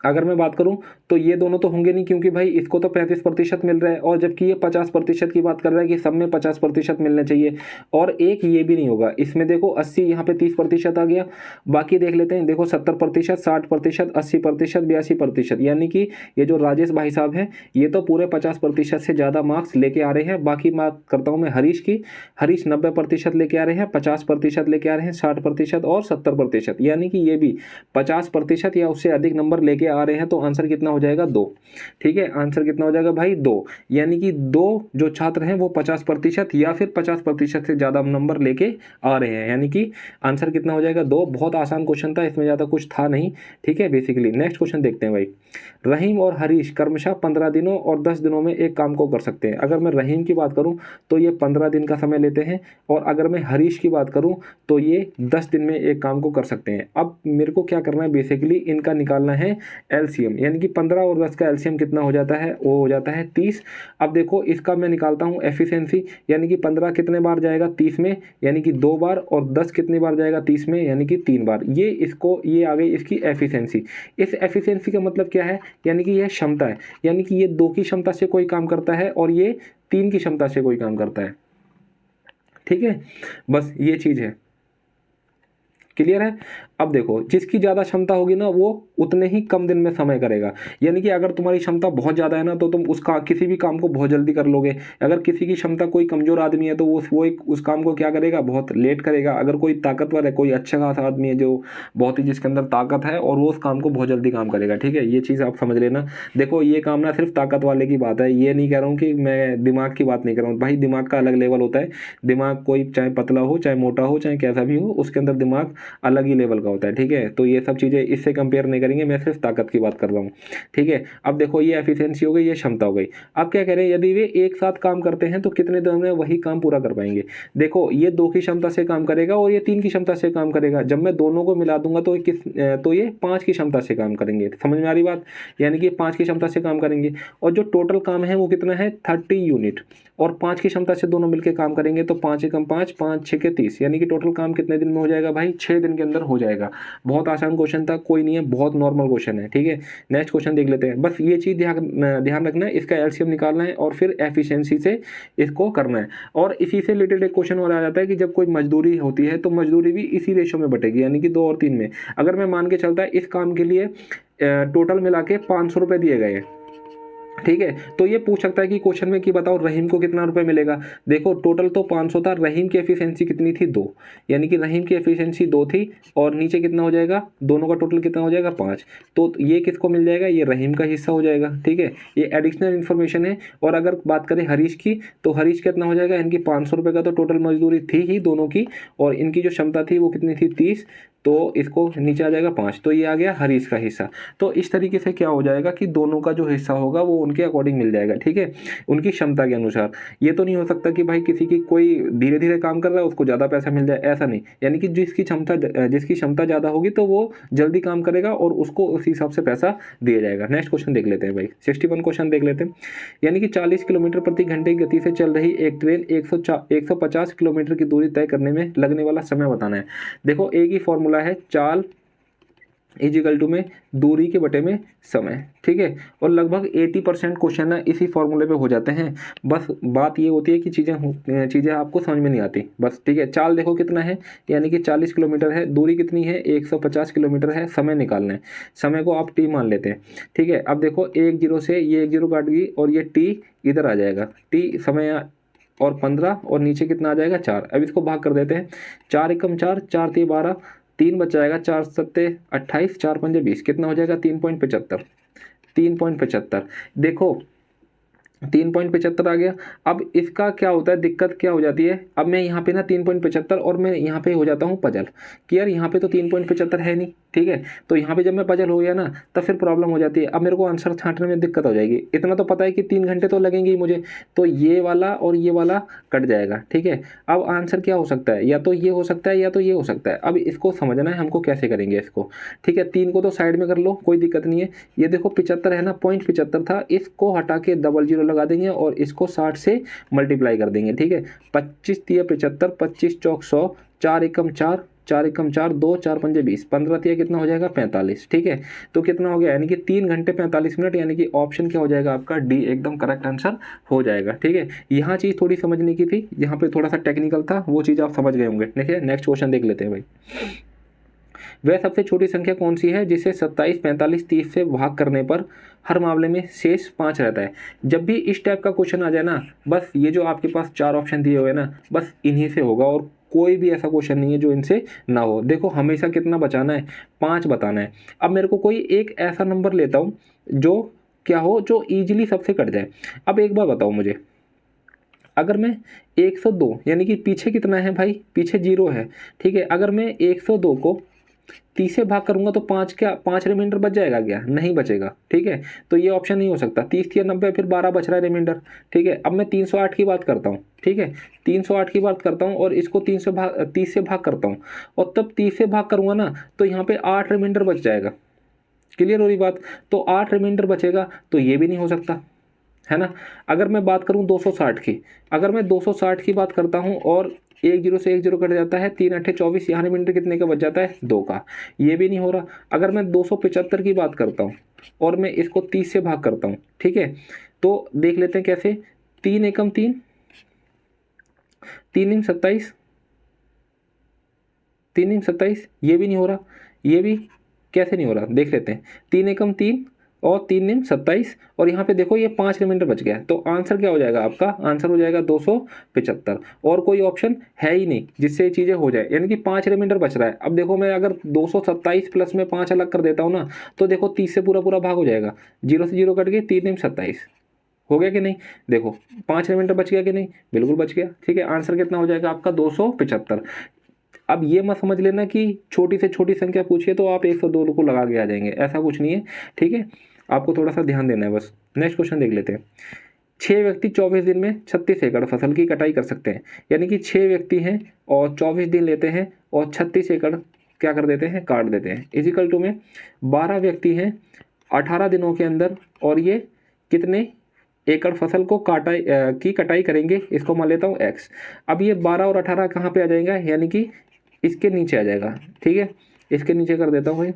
अगर मैं बात करूं तो ये दोनों तो होंगे नहीं, क्योंकि भाई इसको तो 35% मिल रहा है, और जबकि ये 50% की बात कर रहा है कि सब में 50% मिलने चाहिए। और एक ये भी नहीं होगा। इसमें देखो 80, यहाँ पे 30% आ गया। बाकी देख लेते हैं, देखो 70%, 60%, 80%, 82%। यानी कि ये जो राजेश भाई साहब हैं, ये तो पूरे 50% से ज़्यादा मार्क्स लेके आ रहे हैं। बाकी बात करता हूँ मैं हरीश की, हरीश 90% लेके आ रहे हैं, 50% लेके आ रहे हैं, 60% और 70%। यानी कि ये भी 50% या उससे अधिक नंबर लेके आ रहे हैं। तो आंसर कितना हो जाएगा, 2। ठीक है, आंसर कितना हो जाएगा भाई, 2। यानी कि 2 जो छात्र हैं वो 50% या फिर 50% से ज़्यादा नंबर लेके आ रहे हैं। यानी कि आंसर कितना हो जाएगा, 2। बहुत आसान क्वेश्चन था, इसमें ज़्यादा कुछ था नहीं। ठीक है, बेसिकली नेक्स्ट क्वेश्चन देखते हैं भाई। रहीम और हरीश क्रमशः 15 दिनों और 10 दिनों में एक काम को कर सकते हैं। अगर मैं रहीम की बात करूं तो ये 15 दिन का समय लेते हैं, और अगर मैं हरीश की बात करूं तो ये 10 दिन में एक काम को कर सकते हैं। अब मेरे को क्या करना है, बेसिकली इनका निकालना है एलसीएम। यानी कि 15 और 10 का एलसीएम कितना हो जाता है, वो हो जाता है 30। अब देखो इसका मैं निकालता हूँ एफिशिएंसी, यानी कि 15 कितने बार जाएगा 30 में, यानी कि 2 बार, और 10 कितनी बार जाएगा 30 में, यानी कि 3 बार। ये आ गई इसकी एफिशिएंसी। इस एफिशिएंसी का मतलब क्या है, यानी कि यह क्षमता है। यानी कि ये 2 की क्षमता से कोई काम करता है, और ये 3 की क्षमता से कोई काम करता है। ठीक है, बस ये चीज़ है। क्लियर है। अब देखो, जिसकी ज़्यादा क्षमता होगी ना, वो उतने ही कम दिन में समय करेगा। यानी कि अगर तुम्हारी क्षमता बहुत ज़्यादा है ना, तो तुम किसी भी काम को बहुत जल्दी कर लोगे। अगर किसी की क्षमता, कोई कमज़ोर आदमी है तो उस काम को क्या करेगा, बहुत लेट करेगा। अगर कोई ताकतवर है, कोई अच्छा खासा आदमी है जो बहुत ही, जिसके अंदर ताकत है, और वो उस काम को बहुत जल्दी काम करेगा। ठीक है, ये चीज़ आप समझ लेना। देखो ये काम ना सिर्फ ताकत वाले की बात है, ये नहीं कह रहा हूँ कि मैं दिमाग की बात नहीं कर रहा हूँ भाई। दिमाग का अलग लेवल होता है। दिमाग कोई चाहे पतला हो, चाहे मोटा हो, चाहे कैसा भी हो, उसके अंदर दिमाग अलग ही लेवल का होता है। ठीक है, तो ये सब चीज़ें इससे कंपेयर नहीं करेंगे, मैं सिर्फ ताकत की बात कर रहा हूँ। ठीक है, अब देखो ये एफिशिएंसी हो गई, ये क्षमता हो गई। अब क्या करें, यदि वे एक साथ काम करते हैं तो कितने दिनों में वही काम पूरा कर पाएंगे। देखो ये 2 की क्षमता से काम करेगा, और ये 3 की क्षमता से काम करेगा। जब मैं दोनों को मिला दूंगा तो ये 5 की क्षमता से काम करेंगे। समझ में आ रही बात, यानी कि 5 की क्षमता से काम करेंगे। और जो टोटल काम है वो कितना है, 30 यूनिट। और 5 की क्षमता से दोनों मिलकर काम करेंगे तो 5 एकम 5, 5 6 के 30। यानी कि टोटल काम कितने दिन में हो जाएगा भाई, 6 दिन के अंदर हो जाएगा। बहुत आसान क्वेश्चन था, कोई नहीं है, बहुत नॉर्मल क्वेश्चन है। ठीक है, नेक्स्ट क्वेश्चन देख लेते हैं। बस ये चीज़ ध्यान रखना है, इसका एलसीएम निकालना है, और फिर एफिशिएंसी से इसको करना है। और इसी से रिलेटेड एक क्वेश्चन और आ जाता है कि जब कोई मजदूरी होती है तो मजदूरी भी इसी रेशो में बटेगी, यानी कि 2 और 3 में। अगर मैं मान के चलता है इस काम के लिए टोटल मिला के 500 रुपये दिए गए हैं, ठीक है। तो ये पूछ सकता है कि क्वेश्चन में कि बताओ रहीम को कितना रुपए मिलेगा। देखो टोटल तो 500 था, रहीम की एफिशिएंसी कितनी थी 2, यानी कि रहीम की एफिशिएंसी 2 थी और नीचे कितना हो जाएगा, दोनों का टोटल कितना हो जाएगा 5। तो ये किसको मिल जाएगा, ये रहीम का हिस्सा हो जाएगा। ठीक है, ये एडिशनल इन्फॉर्मेशन है। और अगर बात करें हरीश की, तो हरीश कितना हो जाएगा, इनकी 500 रुपये का तो टोटल मजदूरी थी ही दोनों की, और इनकी जो क्षमता थी वो कितनी थी 30, तो इसको नीचे आ जाएगा 5, तो ये आ गया हरीश का हिस्सा। तो इस तरीके से क्या हो जाएगा कि दोनों का जो हिस्सा होगा वो उनके अकॉर्डिंग मिल जाएगा। ठीक है, उनकी क्षमता के अनुसार। ये तो नहीं हो सकता कि भाई किसी की कोई धीरे धीरे काम कर रहा है उसको ज़्यादा पैसा मिल जाए, ऐसा नहीं। यानी कि जिसकी क्षमता ज़्यादा होगी तो वो जल्दी काम करेगा और उसको उस हिसाब से पैसा दिया जाएगा। नेक्स्ट क्वेश्चन देख लेते हैं भाई, 61 क्वेश्चन देख लेते हैं। यानी कि 40 किलोमीटर प्रति घंटे की गति से चल रही एक ट्रेन 150 किलोमीटर की दूरी तय करने में लगने वाला समय बताना है। देखो एक ही फॉर्मूला है, चाल इजिकल टू में दूरी के बटे में समय। ठीक है, और लगभग 80% क्वेश्चन ना इसी फॉर्मूले पे हो जाते हैं। बस बात ये होती है कि चीज़ें आपको समझ में नहीं आती बस। ठीक है, चाल देखो कितना है, यानी कि 40 किलोमीटर है, दूरी कितनी है 150 किलोमीटर है, समय निकालना है। समय को आप टी मान लेते हैं। ठीक है, अब देखो 1 0 से ये 1 0 काट गई और ये टी इधर आ जाएगा, टी समय और 15 और नीचे कितना आ जाएगा 4। अब इसको भाग कर देते हैं, 4 एकम 4, 4 3 12, 3 बच जाएगा, 4 सत्ते 28, 4 पंजे 20, कितना हो जाएगा 3.75। 3.75 देखो 3.75 आ गया। अब इसका क्या होता है, दिक्कत क्या हो जाती है, अब मैं यहाँ पे ना 3.75 और मैं यहाँ पे हो जाता हूँ पजल कि यार यहाँ पे तो 3.75 है नहीं। ठीक है, तो यहाँ पे जब मैं पजल हो गया ना तब फिर प्रॉब्लम हो जाती है। अब मेरे को आंसर छांटने में दिक्कत हो जाएगी। इतना तो पता है कि 3 घंटे तो लगेंगे ही मुझे, तो ये वाला और ये वाला कट जाएगा। ठीक है, अब आंसर क्या हो सकता है, या तो ये हो सकता है या तो ये हो सकता है। अब इसको समझना है हमको कैसे करेंगे इसको। ठीक है, 3 को तो साइड में कर लो, कोई दिक्कत नहीं है। ये देखो 75 है ना, 0.75 था, इसको हटा के डबल जीरो लगा देंगे और इसको 60 से मल्टीप्लाई कर देंगे। ठीक है, 25 तिया 75, 25 चौक 100, 4 एकम 4, 4 एकम 4, 2 4 पंजे 20, 15 तिया कितना हो जाएगा 45। ठीक है, तो कितना हो गया, यानी कि 3 घंटे 45 मिनट, यानी कि ऑप्शन क्या हो जाएगा आपका डी एकदम करेक्ट आंसर हो जाएगा। ठीक है, यहाँ चीज़ थोड़ी समझने की थी, यहाँ पे थोड़ा सा टेक्निकल था, वो चीज़ आप समझ गए होंगे। देखिए नेक्स्ट क्वेश्चन देख लेते हैं भाई। वह सबसे छोटी संख्या कौन सी है जिसे 27, 45, 30 से भाग करने पर हर मामले में शेष 5 रहता है। जब भी इस टाइप का क्वेश्चन आ जाए ना, बस ये जो आपके पास 4 ऑप्शन दिए हुए हैं ना, बस इन्हीं से होगा और कोई भी ऐसा क्वेश्चन नहीं है जो इनसे ना हो। देखो हमेशा कितना बचाना है, 5 बताना है। अब मेरे को कोई एक ऐसा नंबर लेता हूँ जो क्या हो, जो ईजिली सबसे कट जाए। अब एक बार बताओ मुझे, अगर मैं 102, यानी कि पीछे कितना है भाई, पीछे 0 है। ठीक है, अगर मैं 102 को 30 से भाग करूंगा तो 5 रिमाइंडर बच जाएगा क्या, नहीं बचेगा। ठीक है, तो ये ऑप्शन नहीं हो सकता। 30 या 90, फिर 12 बच रहा है रिमाइंडर। ठीक है, अब मैं 308 की बात करता हूँ। ठीक है, 308 की बात करता हूँ और इसको 30 से भाग करता हूँ, और तब 30 से भाग करूंगा ना तो यहाँ पे 8 रिमाइंडर बच जाएगा। क्लियर हो रही बात, तो 8 रिमाइंडर बचेगा, तो ये भी नहीं हो सकता है ना। अगर मैं बात करूं 260 की, अगर मैं 260 की बात करता हूं और 1 0 से 1 0 कट जाता है, 3 8 24, यहाँ रिमाइंडर कितने का बच जाता है 2 का, ये भी नहीं हो रहा। अगर मैं 275 की बात करता हूं और मैं इसको 30 से भाग करता हूं, ठीक है, तो देख लेते हैं कैसे। 3 एकम 3, 3 27, 3 27, ये भी नहीं हो रहा, ये भी कैसे नहीं हो रहा, देख लेते हैं। 3 एकम 3 और 3 निम 27, और यहाँ पे देखो ये 5 रिमाइंडर बच गया, तो आंसर क्या हो जाएगा आपका, आंसर हो जाएगा 275। और कोई ऑप्शन है ही नहीं जिससे ये चीज़ें हो जाए, यानी कि 5 रिमाइंडर बच रहा है। अब देखो मैं अगर 227 प्लस में 5 अलग कर देता हूँ ना, तो देखो 30 से पूरा पूरा भाग हो जाएगा, 0 से 0 कट गए, 3 निम 27 हो गया कि नहीं। देखो 5 रिमाइंडर बच गया कि नहीं, बिल्कुल बच गया। ठीक है, आंसर कितना हो जाएगा आपका 275। अब ये मत समझ लेना कि छोटी से छोटी संख्या पूछिए तो आप 102 को लगा के आ जाएंगे, ऐसा कुछ नहीं है। ठीक है, आपको थोड़ा सा ध्यान देना है बस। नेक्स्ट क्वेश्चन देख लेते हैं। 6 व्यक्ति 24 दिन में 36 एकड़ फसल की कटाई कर सकते हैं, यानी कि 6 व्यक्ति हैं और 24 दिन लेते हैं और 36 एकड़ क्या कर देते हैं, काट देते हैं। इजिकल टू में 12 व्यक्ति हैं 18 दिनों के अंदर, और ये कितने एकड़ फसल को कटाई करेंगे, इसको मान लेता हूँ x। अब ये 12 और 18 कहाँ पे आ जाएगा, यानी कि इसके नीचे आ जाएगा। ठीक है, इसके नीचे कर देता हूँ,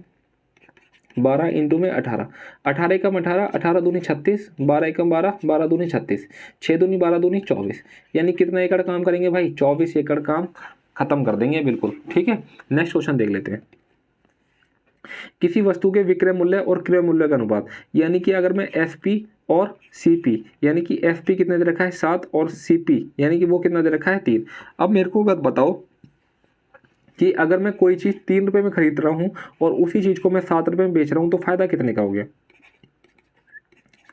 12 इंटू में 18, 18 एकम 18, 18 दूनी 36, 12 एकम 12, 12 दूनी 36, 6 दूनी 12 दूनी 24, यानी कितना एकड़ काम करेंगे भाई, 24 एकड़ काम खत्म कर देंगे बिल्कुल। ठीक है, नेक्स्ट क्वेश्चन देख लेते हैं। किसी वस्तु के विक्रय मूल्य और क्रय मूल्य का अनुपात, यानी कि अगर मैं SP और CP यानी कि FP कितने दे रखा है 7 और CP यानी कि वो कितना दे रखा है 3। अब मेरे को बात बताओ कि अगर मैं कोई चीज़ 3 रुपये में खरीद रहा हूँ और उसी चीज़ को मैं 7 रुपये में बेच रहा हूँ तो फायदा कितने का हो गया?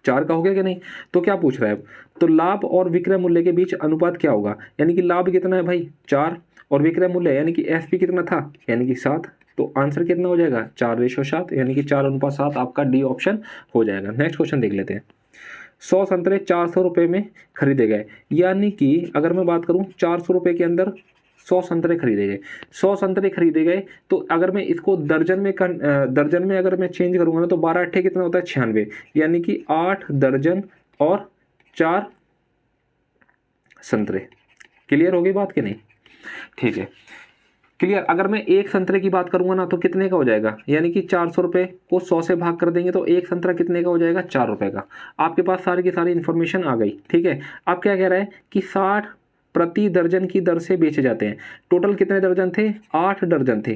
4 का हो गया कि नहीं? तो क्या पूछ रहा है अब? तो लाभ और विक्रय मूल्य के बीच अनुपात क्या होगा? यानी कि लाभ कितना है भाई 4 और विक्रय मूल्य यानी कि FP कितना था यानी कि 7। तो आंसर कितना हो जाएगा 4:7 यानी कि 4:7 आपका डी ऑप्शन हो जाएगा। नेक्स्ट क्वेश्चन देख लेते हैं। 100 संतरे 400 रुपये में खरीदे गए, यानी कि अगर मैं बात करूं 400 रुपये के अंदर 100 संतरे खरीदे गए। 100 संतरे खरीदे गए तो अगर मैं इसको दर्जन में अगर मैं चेंज करूंगा ना तो 12 अट्ठे कितना होता है 96 यानी कि 8 दर्जन और 4 संतरे। क्लियर हो गई बात कि नहीं? ठीक है क्लियर। अगर मैं एक संतरे की बात करूंगा ना तो कितने का हो जाएगा? यानी कि 400 रुपये को 100 से भाग कर देंगे तो एक संतरा कितने का हो जाएगा 4 रुपये का। आपके पास सारी की सारी इन्फॉर्मेशन आ गई। ठीक है, अब क्या कह रहा है कि 60 प्रति दर्जन की दर से बेचे जाते हैं। टोटल कितने दर्जन थे? 8 दर्जन थे।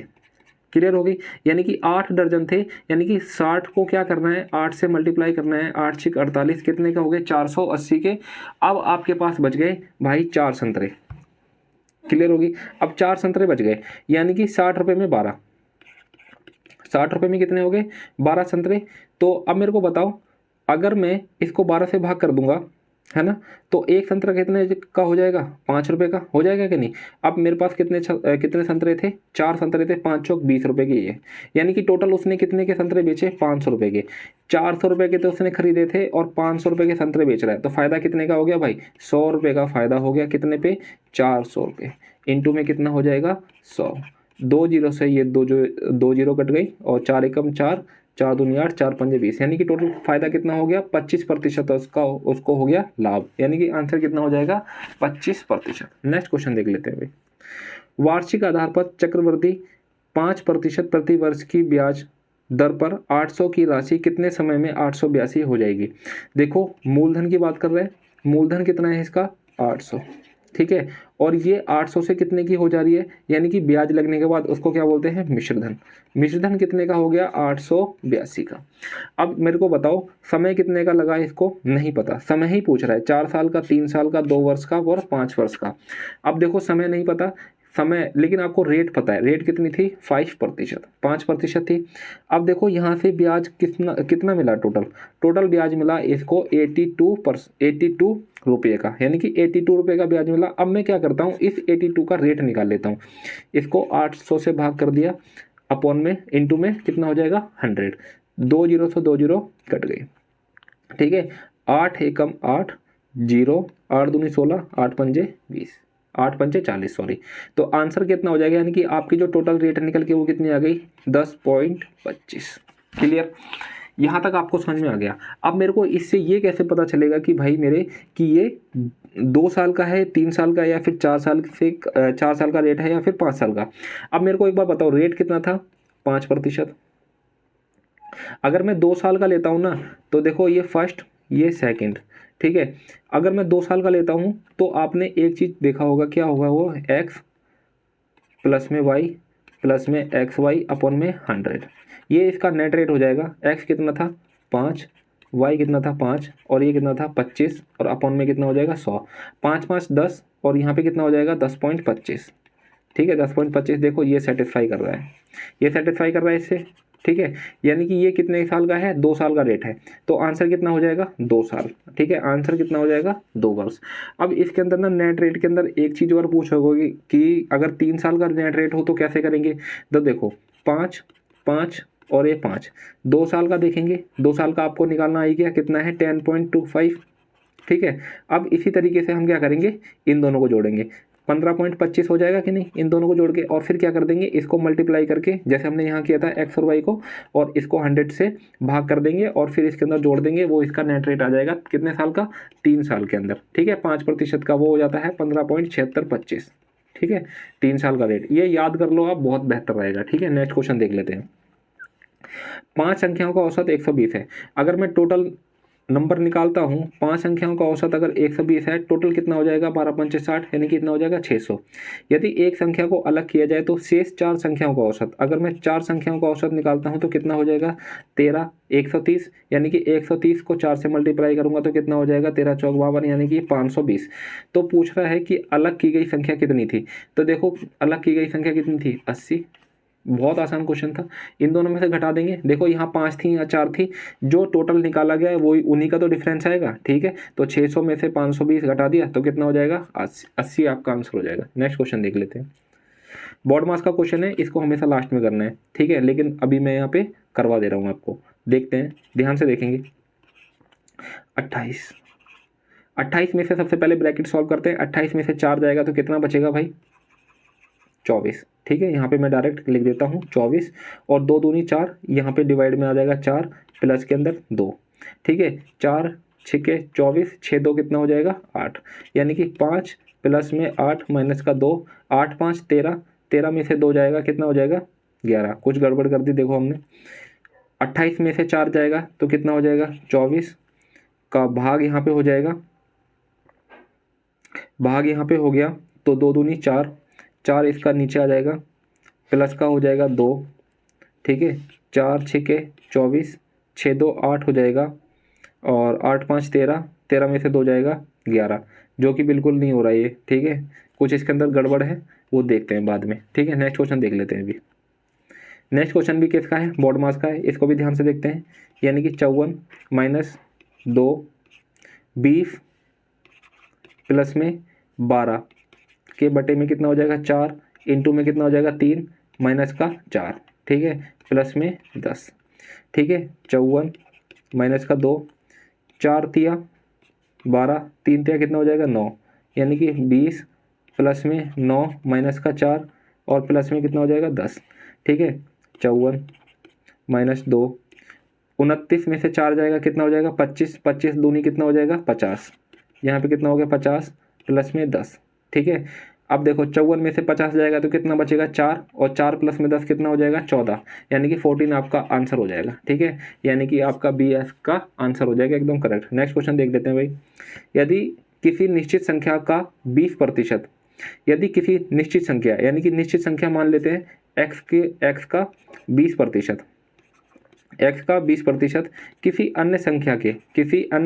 क्लियर हो गई? यानी कि 8 दर्जन थे यानी कि 60 को क्या करना है 8 से मल्टीप्लाई करना है। 8 6 48 कितने का हो गए 480 के। अब आपके पास बच गए भाई 4 संतरे। क्लियर होगी? अब 4 संतरे बच गए यानी कि 60 रुपये में 12, 60 रुपये में कितने हो गए 12 संतरे। तो अब मेरे को बताओ अगर मैं इसको 12 से भाग कर दूंगा है ना तो एक संतरा कितने का हो जाएगा 5 रुपये का हो जाएगा कि नहीं? अब मेरे पास कितने संतरे थे 4 संतरे थे 5 चौक 20 रुपये के ये यानी कि टोटल उसने कितने के संतरे बेचे 500 रुपये के। 400 रुपये के तो उसने खरीदे थे और 500 रुपये के संतरे बेच रहा है तो फायदा कितने का हो गया भाई 100 रुपये का फायदा हो गया। कितने पे 400 रुपये इंटू में कितना हो जाएगा 100। 2 जीरो से ये 2 जीरो कट गई और 4 एकम 4 4 दूनी 8 4 पंजे 20 यानी कि टोटल फायदा कितना हो गया 25% उसको हो गया लाभ। यानी कि आंसर कितना हो जाएगा 25%। नेक्स्ट क्वेश्चन देख लेते हैं भाई। वार्षिक आधार पर चक्रवृद्धि 5% प्रति वर्ष की ब्याज दर पर 800 की राशि कितने समय में 882 हो जाएगी? देखो मूलधन की बात कर रहे हैं, मूलधन कितना है इसका 800। ठीक है, और ये 800 से कितने की हो जा रही है यानी कि ब्याज लगने के बाद उसको क्या बोलते हैं मिश्रधन। मिश्रधन कितने का हो गया 882 का। अब मेरे को बताओ समय कितने का लगा इसको नहीं पता, समय ही पूछ रहा है 4 साल का 3 साल का 2 वर्ष का और 5 वर्ष का। अब देखो समय नहीं पता समय, लेकिन आपको रेट पता है। रेट कितनी थी 5% थी। अब देखो यहाँ से ब्याज कितना मिला टोटल ब्याज मिला इसको 82 रुपये का यानी कि 82 रुपये का ब्याज मिला। अब मैं क्या करता हूँ इस 82 का रेट निकाल लेता हूँ। इसको 800 से भाग कर दिया अपॉन में इंटू में कितना हो जाएगा 100। 2 जीरो से 2 जीरो कट गई। ठीक है, 8 एकम 8 जीरो 8 दूनी 16 8 पंजे 20 8 पंचे 40 सॉरी। तो आंसर कितना हो जाएगा यानी कि आपकी जो टोटल रेट निकल के वो कितनी आ गई 10.25। क्लियर? यहाँ तक आपको समझ में आ गया। अब मेरे को इससे ये कैसे पता चलेगा कि भाई मेरे कि ये 2 साल का है 3 साल का या फिर 4 साल का रेट है या फिर 5 साल का? अब मेरे को एक बार बताओ रेट कितना था 5%। अगर मैं 2 साल का लेता हूँ ना तो देखो ये फर्स्ट ये सेकंड। ठीक है, अगर मैं 2 साल का लेता हूँ तो आपने एक चीज़ देखा होगा क्या होगा वो x प्लस में y प्लस में एक्स वाई अपॉन में 100। ये इसका नेट रेट हो जाएगा। x कितना था 5, y कितना था 5 और ये कितना था 25 और अपॉन में कितना हो जाएगा 100। 5 5 10 और यहाँ पे कितना हो जाएगा 10.25। ठीक है 10.25 देखो ये सेटिस्फाई कर रहा है, ये सेटिस्फाई कर रहा है इससे। ठीक है, यानी कि ये कितने साल का है 2 साल का रेट है तो आंसर कितना हो जाएगा 2 साल। ठीक है, आंसर कितना हो जाएगा 2 वर्ष। अब इसके अंदर ना नेट रेट के अंदर एक चीज़ और पूछोगे कि अगर 3 साल का नेट रेट हो तो कैसे करेंगे। तो देखो 5 5 और ये 5 2 साल का देखेंगे। 2 साल का आपको निकालना आई क्या कितना है 10.25। ठीक है, अब इसी तरीके से हम क्या करेंगे इन दोनों को जोड़ेंगे 15.25 हो जाएगा कि नहीं इन दोनों को जोड़ के, और फिर क्या कर देंगे इसको मल्टीप्लाई करके जैसे हमने यहाँ किया था x और y को, और इसको 100 से भाग कर देंगे और फिर इसके अंदर जोड़ देंगे। वो इसका नेट रेट आ जाएगा कितने साल का 3 साल के अंदर। ठीक है, 5% का वो हो जाता है 15.7625। ठीक है, 3 साल का रेट ये याद कर लो आप, बहुत बेहतर रहेगा। ठीक है, नेक्स्ट क्वेश्चन देख लेते हैं। 5 संख्याओं का औसत 120 है। अगर मैं टोटल नंबर निकालता हूँ, 5 संख्याओं का औसत अगर 120 है, टोटल कितना हो जाएगा 12 पंचे 60, यानी कि कितना हो जाएगा 600। यदि एक संख्या को अलग किया जाए तो शेष 4 संख्याओं का औसत, अगर मैं 4 संख्याओं का औसत निकालता हूँ तो कितना हो जाएगा 13 130, यानी कि 130 को 4 से मल्टीप्लाई करूंगा तो कितना हो जाएगा 13 चौक 52, यानी कि 520। तो पूछ रहा है कि अलग की गई संख्या कितनी थी, तो देखो अलग की गई संख्या कितनी थी 80। बहुत आसान क्वेश्चन था, इन दोनों में से घटा देंगे। देखो यहाँ 5 थी या 4 थी, जो टोटल निकाला गया है वही उन्हीं का तो डिफरेंस आएगा। ठीक है, तो 600 में से 520 घटा दिया तो कितना हो जाएगा 80 आपका आंसर हो जाएगा। नेक्स्ट क्वेश्चन देख लेते हैं। बोर्ड मास का क्वेश्चन है, इसको हमेशा लास्ट में करना है। ठीक है, लेकिन अभी मैं यहाँ पे करवा दे रहा हूँ आपको। देखते हैं, ध्यान से देखेंगे। 28 में से सबसे पहले ब्रैकेट सॉल्व करते हैं। 28 में से 4 जाएगा तो कितना बचेगा भाई 24। ठीक है, यहाँ पे मैं डायरेक्ट लिख देता हूँ 24, और 2 दूनी 4, यहाँ पे डिवाइड में आ जाएगा 4 प्लस के अंदर 2। ठीक है, 4 6 24, 6 2 कितना हो जाएगा 8, यानी कि 5 प्लस में 8 माइनस का 2, 8 5 13, 13 में से 2 जाएगा कितना हो जाएगा 11। कुछ गड़बड़ कर दी देखो हमने। 28 में से 4 जाएगा तो कितना हो जाएगा 24 का भाग यहाँ पे हो जाएगा, भाग यहाँ पे हो गया तो 2 दूनी 4, 4 इसका नीचे आ जाएगा, प्लस का हो जाएगा 2। ठीक है, 4 6 24, 6 2 8 हो जाएगा, और 8 5 13, 13 में से 2 जाएगा 11, जो कि बिल्कुल नहीं हो रहा है ये। ठीक है, कुछ इसके अंदर गड़बड़ है, वो देखते हैं बाद में। ठीक है, नेक्स्ट क्वेश्चन देख लेते हैं अभी। नेक्स्ट क्वेश्चन भी किसका है, बोर्ड मास का है, इसको भी ध्यान से देखते हैं। यानी कि 54 माइनस 2 20 प्लस में 12 के बटे में कितना हो जाएगा 4, इंटू में कितना हो जाएगा 3 माइनस का 4। ठीक है, प्लस में 10। ठीक है, 54 माइनस का 2, 4 तिया 12, 3 तिया कितना हो जाएगा 9, यानी कि 20 प्लस में 9 माइनस का 4, और प्लस में कितना हो जाएगा 10। ठीक है, 54 माइनस 2, 29 में से 4 जाएगा कितना हो जाएगा 25, 25 दूनी कितना हो जाएगा 50, यहाँ पे कितना हो गया 50 प्लस में 10। ठीक है, अब देखो 54 में से 50 जाएगा तो कितना बचेगा 4, और 4 प्लस में 10 कितना हो जाएगा 14, यानी कि 14 आपका आंसर हो जाएगा। ठीक है, यानी कि आपका BS का आंसर हो जाएगा एकदम करेक्ट। नेक्स्ट क्वेश्चन देख लेते हैं भाई। यदि किसी निश्चित संख्या का 20%, यदि किसी निश्चित संख्या, यानी कि निश्चित संख्या मान लेते हैं x का 20%, x का 20% किसी अन्य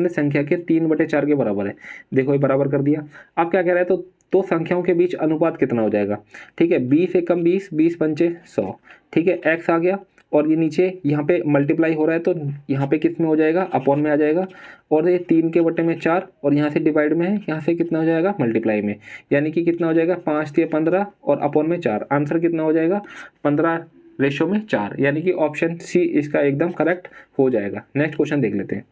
संख्या के 3/4 के बराबर है। देखो ये बराबर कर दिया। अब क्या कह रहा है, तो संख्याओं के बीच अनुपात कितना हो जाएगा। ठीक है, 20 एकम 20, 20 पंचे 100। ठीक है, x आ गया, और ये नीचे यहाँ पे मल्टीप्लाई हो रहा है तो यहाँ पे किस में हो जाएगा अपॉन में आ जाएगा, और ये 3/4, और यहाँ से डिवाइड में है, यहाँ से कितना हो जाएगा मल्टीप्लाई में, यानी कि कितना हो जाएगा 5 3 15, और अपॉन में 4। आंसर कितना हो जाएगा 15/4, यानी कि ऑप्शन सी इसका एकदम करेक्ट हो जाएगा। नेक्स्ट क्वेश्चन देख लेते हैं।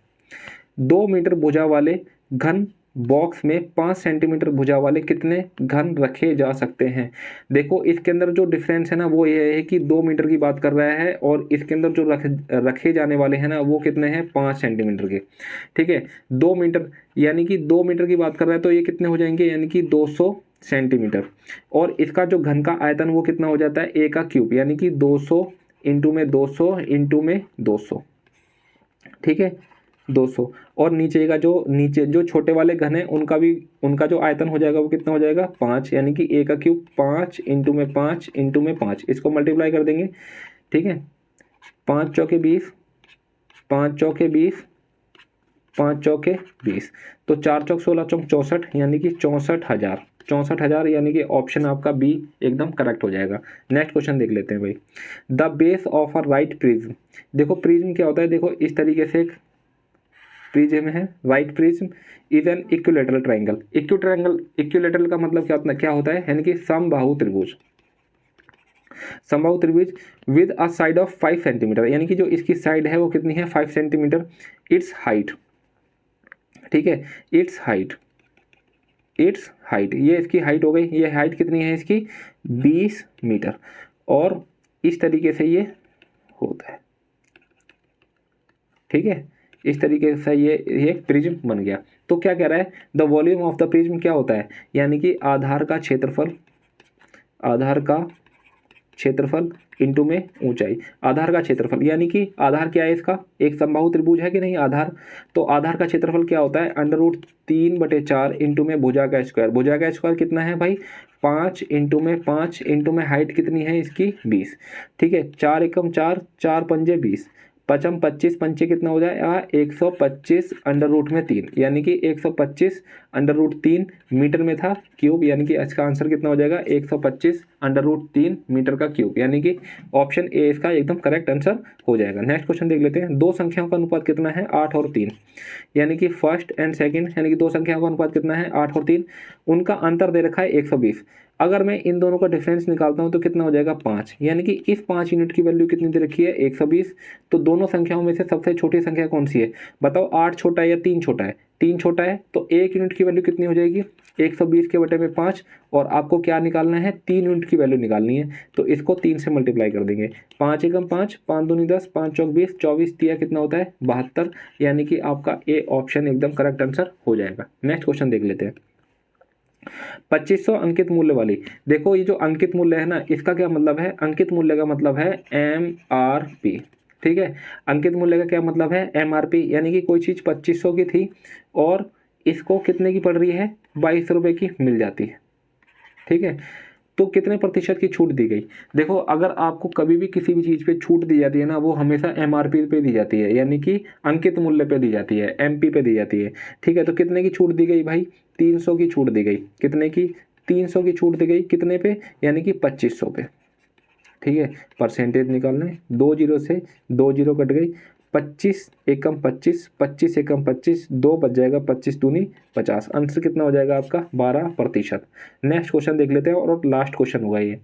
2 मीटर भुजा वाले घन बॉक्स में 5 सेंटीमीटर भुजा वाले कितने घन रखे जा सकते हैं। देखो इसके अंदर जो डिफरेंस है ना वो ये है कि 2 मीटर की बात कर रहा है, और इसके अंदर जो रखे जाने वाले हैं ना वो कितने हैं 5 सेंटीमीटर के। ठीक है, 2 मीटर यानी कि 2 मीटर की बात कर रहा है तो ये कितने हो जाएंगे, यानी कि 200 सेंटीमीटर, और इसका जो घन का आयतन वो कितना हो जाता है a का क्यूब, यानी कि 200 इंटू में 200 इंटू में 200। ठीक है, 200, और नीचे जो छोटे वाले घन है उनका जो आयतन हो जाएगा वो कितना हो जाएगा 5, यानी कि a का क्यूब 5 इंटू में 5 इंटू में 5, इसको मल्टीप्लाई कर देंगे। ठीक है, 5 चौके 20, 5 चौके 20, 5 चौके 20, तो 4 चौक 16 चौक 64, यानी कि 64,000, यानी कि ऑप्शन आपका बी एकदम करेक्ट हो जाएगा। नेक्स्ट क्वेश्चन देख लेते हैं भाई। The base of a right prism, देखो प्रिज्म क्या होता है, देखो इस तरीके से एक प्रिज्म है, right prism is an equilateral triangle. Equilateral का मतलब क्या होता है, यानी कि समबाहु त्रिभुज with a side of 5 centimetre, यानी कि जो इसकी साइड है वो कितनी है 5 सेंटीमीटर। इट्स हाइट, ठीक है, इट्स हाइट, ये इसकी हाइट हो गई। ये हाइट कितनी है इसकी 20 मीटर, और इस तरीके से ये होता है। ठीक है, इस तरीके से ये एक प्रिज्म बन गया। तो क्या कह रहा है, the volume of the prism क्या होता है, यानी कि आधार का क्षेत्रफल इंटू में ऊंचाई, आधार का क्षेत्रफल, यानी कि आधार क्या है इसका, एक समबाहु त्रिभुज है कि नहीं आधार, तो आधार का क्षेत्रफल क्या होता है, √3/4 इंटू में भुजा का स्क्वायर, भुजा का स्क्वायर कितना है भाई 5 इंटू में 5 इंटू में हाइट कितनी है इसकी 20, ठीक है, 4 एकम 4, 4 पंजे 20, पचम 25, पंचे कितना हो जाएगा 125 √3, यानी कि 125 √3 मीटर में था क्यूब, यानी कि इसका आंसर कितना हो जाएगा 125 √3 मीटर का क्यूब, यानी कि ऑप्शन ए इसका एकदम करेक्ट आंसर हो जाएगा। नेक्स्ट क्वेश्चन देख लेते हैं, दो संख्याओं का अनुपात कितना है 8 और 3, यानी कि फर्स्ट एंड सेकंड, यानी कि दो संख्याओं का अनुपात कितना है 8 और 3, उनका अंतर दे रखा है 120, अगर मैं इन दोनों का डिफरेंस निकालता हूं तो कितना हो जाएगा 5, यानी कि इस 5 यूनिट की वैल्यू कितनी दे रखी है 120, तो दोनों संख्याओं में से सबसे छोटी संख्या कौन सी है बताओ, 8 छोटा है या 3 छोटा है, 3 छोटा है, तो 1 यूनिट की वैल्यू कितनी हो जाएगी 120 के बटे में 5, और आपको क्या निकालना है 3 यूनिट की वैल्यू निकालनी है, तो इसको 3 से मल्टीप्लाई कर देंगे, 5 एकम 5, 5 दूनी 10, 5 चौक 20, 24 तिया कितना होता है 72, यानी कि आपका ए ऑप्शन एकदम करेक्ट आंसर हो जाएगा। नेक्स्ट क्वेश्चन देख लेते हैं, 2500 अंकित मूल्य वाली, देखो ये जो अंकित मूल्य है ना, इसका क्या मतलब है, अंकित मूल्य का मतलब है MRP, ठीक है, अंकित मूल्य का क्या मतलब है MRP, यानी कि कोई चीज़ 2500 की थी और इसको कितने की पड़ रही है 22 रुपये की मिल जाती है, ठीक है, तो कितने प्रतिशत की छूट दी गई, देखो अगर आपको कभी भी किसी भी चीज़ पे छूट दी जाती है ना, वो हमेशा MRP पे दी जाती है, यानी कि अंकित मूल्य पे दी जाती है, MP पे दी जाती है, ठीक है, तो कितने की छूट दी गई भाई 300 की छूट दी गई, कितने की 300 की छूट दी गई, कितने पे, यानी कि 2500 पे, ठीक है, परसेंटेज निकालना है, 2 जीरो से 2 जीरो कट गई, 25 एकम 25, 25 एकम 25, 2 बच जाएगा, 25 दूनी 50, आंसर कितना हो जाएगा आपका 12%। नेक्स्ट क्वेश्चन देख लेते हैं और लास्ट क्वेश्चन होगा ये,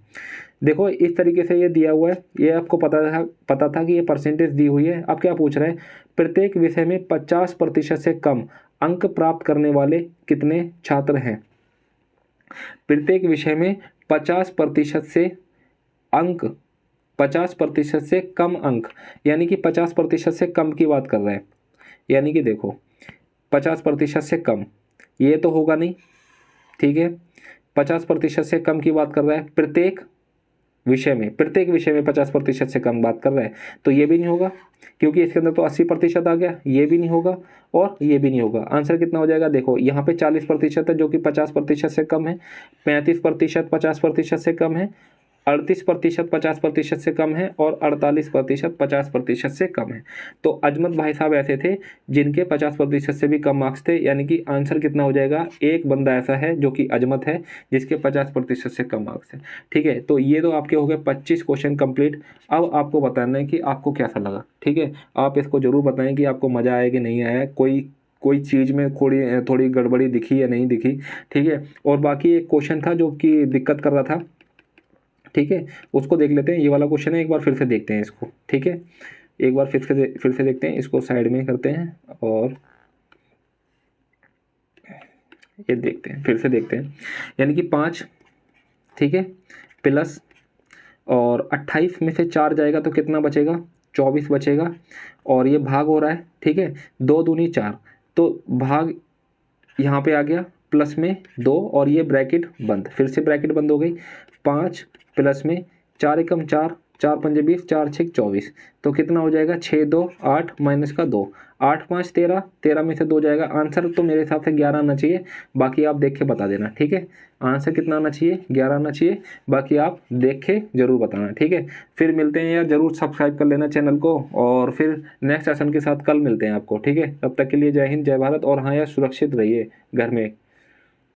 देखो इस तरीके से ये दिया हुआ है, ये आपको पता था कि ये परसेंटेज दी हुई है, अब क्या पूछ रहा है, प्रत्येक विषय में 50% से कम अंक प्राप्त करने वाले कितने छात्र हैं, प्रत्येक विषय में 50% से अंक, 50% से कम अंक, यानी कि 50% से कम की बात कर रहे हैं, यानी कि देखो 50% से कम ये तो होगा नहीं, ठीक है, 50% से कम की बात कर रहा है, प्रत्येक विषय में 50% से कम बात कर रहा है, तो ये भी नहीं होगा क्योंकि इसके अंदर तो 80% आ गया, ये भी नहीं होगा और ये भी नहीं होगा, आंसर कितना हो जाएगा, देखो यहाँ पे 40% है जो कि 50% से कम है, 35% 50% से कम है, 38% 50% से कम है और 48% 50% से कम है, तो अजमत भाई साहब ऐसे थे जिनके 50% से भी कम मार्क्स थे, यानी कि आंसर कितना हो जाएगा, एक बंदा ऐसा है जो कि अजमत है जिसके 50% से कम मार्क्स है, ठीक है, तो ये तो आपके हो गए 25 क्वेश्चन कंप्लीट। अब आपको बताना है कि आपको कैसा लगा, ठीक है, आप इसको ज़रूर बताएं कि आपको मज़ा आया कि नहीं आया, कोई चीज़ में थोड़ी गड़बड़ी दिखी या नहीं दिखी, ठीक है, और बाकी एक क्वेश्चन था जो कि दिक्कत कर रहा था, ठीक है, उसको देख लेते हैं, ये वाला क्वेश्चन है, एक बार फिर से देखते हैं इसको, ठीक है, एक बार फिर से देखते हैं, इसको साइड में करते हैं और ये देखते हैं, फिर से देखते हैं, यानी कि 5, ठीक है, प्लस और 28 में से 4 जाएगा तो कितना बचेगा 24 बचेगा, और ये भाग हो रहा है, ठीक है, 2 दूनी 4, तो भाग यहाँ पे आ गया, प्लस में 2 और ये ब्रैकेट बंद, फिर से ब्रैकेट बंद हो गई, 5 प्लस में 4 एकम 4, 4 पंजे 20, 4 छः 24, तो कितना हो जाएगा 6 2 8 माइनस का 2, 8 5 13, 13 में से 2 जाएगा, आंसर तो मेरे हिसाब से 11 आना चाहिए, बाकी आप देख के बता देना, ठीक है, आंसर कितना आना चाहिए 11 आना चाहिए, बाकी आप देख के जरूर बताना, ठीक है, फिर मिलते हैं यार, जरूर सब्सक्राइब कर लेना चैनल को, और फिर नेक्स्ट सेशन के साथ कल मिलते हैं आपको, ठीक है, तब तक के लिए जय हिंद जय भारत, और हाँ यार सुरक्षित रहिए घर में।